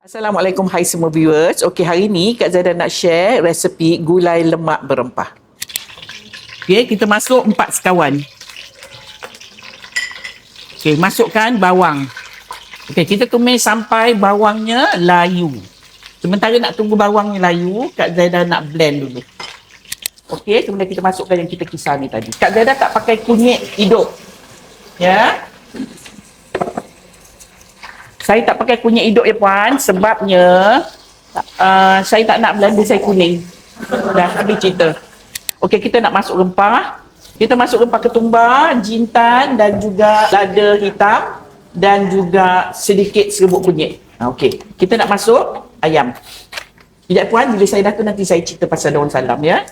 Assalamualaikum, hai semua viewers. Okey, hari ni Kak Zaidah nak share resepi gulai lemak berempah. Okey, kita masuk 4 sekawan. Okey, masukkan bawang. Okey, kita tumis sampai bawangnya layu. Sementara nak tunggu bawangnya layu, Kak Zaidah nak blend dulu. Okey, kemudian kita masukkan yang kita kisar ni tadi. Kak Zaidah tak pakai kunyit hidup. Ya. Saya tak pakai kunyit hidup ya puan, sebabnya saya tak nak blender saya kuning. Dah habis cerita. Okey, kita nak masuk rempah. Kita masuk rempah ketumbar, jintan dan juga lada hitam dan juga sedikit serbuk kunyit. Okey, kita nak masuk ayam. Sekejap puan, bila saya dah tu nanti saya cerita pasal daun salam ya.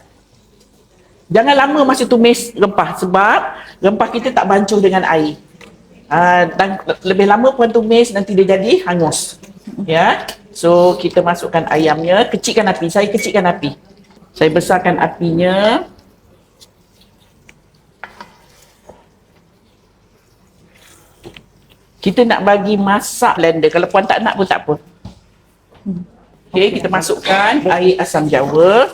Jangan lama masa tumis rempah sebab rempah kita tak bancuh dengan air. Dan lebih lama puan tumis nanti dia jadi hangus. Ya. So kita masukkan ayamnya, kecilkan api. Saya kecilkan api. Saya besarkan apinya. Kita nak bagi masak blender. Kalau puan tak nak pun tak apa. Okey, kita masukkan air asam jawa.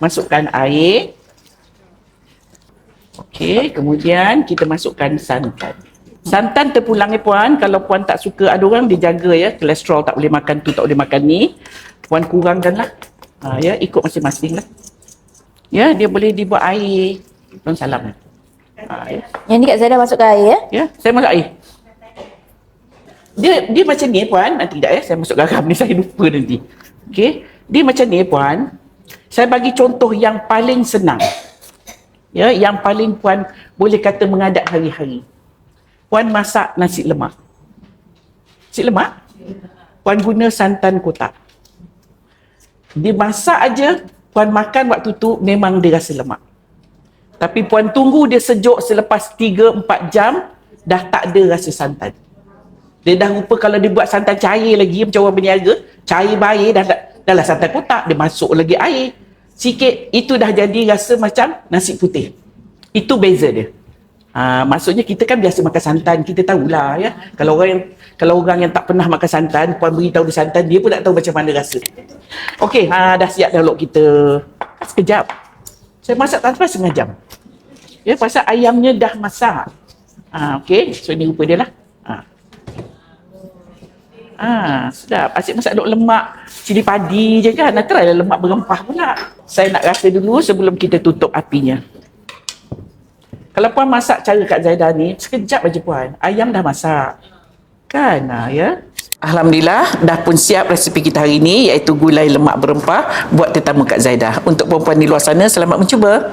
Masukkan air. Okey, kemudian kita masukkan santan. Santan terpulang ya puan, kalau puan tak suka, ada orang dia jaga ya, kolesterol tak boleh makan tu, tak boleh makan ni. Puan kurangkanlah. Ya, ikut masing-masing lah. Ya, dia boleh dibuat air. Daun salam. Ya. Yang ni Kak Zaidah masukkan air ya? Ya, saya masuk air. Dia macam ni puan, nanti tak ya, saya masuk garam ni, saya lupa nanti. Okey, dia macam ni puan. Saya bagi contoh yang paling senang. Ya, yang paling puan boleh kata mengadap hari-hari. Puan masak nasi lemak. Nasi lemak, puan guna santan kotak. Dia masak aja, puan makan waktu tu memang dia rasa lemak. Tapi puan tunggu dia sejuk selepas 3-4 jam, dah tak ada rasa santan. Dia dah rupa kalau dia buat santan cair lagi, macam orang berniaga, cair baik, dah lah santan kotak, dia masuk lagi air sikit, itu dah jadi rasa macam nasi putih. Itu beza dia. Maksudnya kita kan biasa makan santan, kita tahulah ya. Kalau orang yang tak pernah makan santan, puan beritahu dia santan, dia pun tak tahu macam mana rasa. Okey, dah siap dah lok kita. Sekejap. Saya masak tanpa setengah jam. Ya, pasal ayamnya dah masak. Okey, so ini rupa dia lah. Sedap. Asyik masak duk lemak cili padi je kan. Nak try lah lemak berempah pula. Saya nak rasa dulu sebelum kita tutup apinya. Kalau puan masak cara Kak Zaidah ni, sekejap aja puan. Ayam dah masak. Kan? Ya. Alhamdulillah, dah pun siap resepi kita hari ni, iaitu gulai lemak berempah buat tetamu Kak Zaidah. Untuk perempuan di luar sana, selamat mencuba.